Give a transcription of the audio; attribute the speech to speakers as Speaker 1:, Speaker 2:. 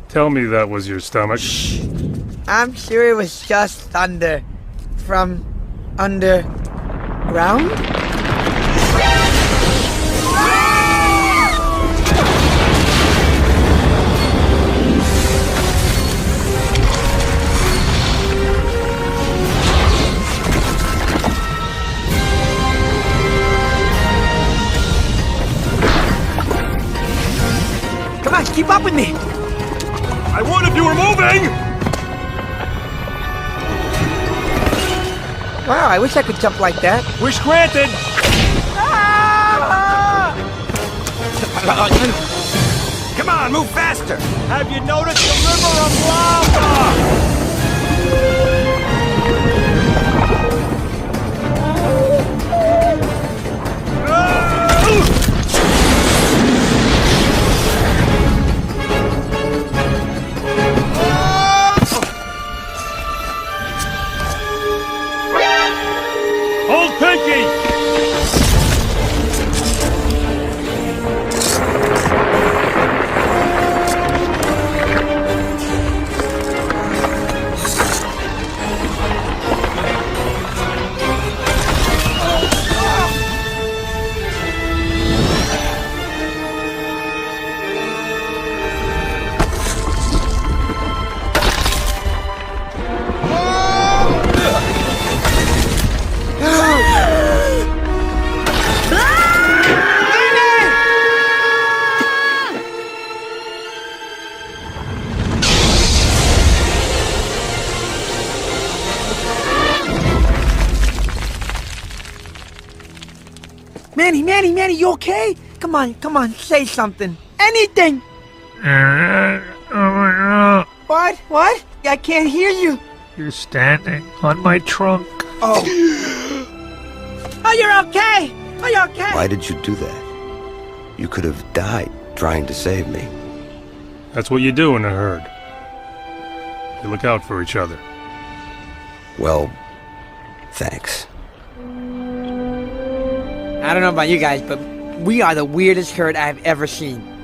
Speaker 1: Tell me that was your stomach.
Speaker 2: Shh. I'm sure it was just thunder. From underground? Come on, keep up with me!
Speaker 1: I would if you were moving!
Speaker 2: Wow, I wish I could jump like that.
Speaker 1: Wish granted!
Speaker 2: Ah!
Speaker 3: Come on, move faster!
Speaker 4: Have you noticed the river of lava?
Speaker 1: Hold Pinky!
Speaker 2: Manny, you okay? Come on, say something. Anything! What? I can't hear you.
Speaker 5: You're standing on my trunk.
Speaker 2: Oh, you're okay! Are you okay?
Speaker 3: Why did you do that? You could have died trying to save me.
Speaker 1: That's what you do in a herd. You look out for each other.
Speaker 3: Well, thanks.
Speaker 2: I don't know about you guys, but we are the weirdest herd I've ever seen.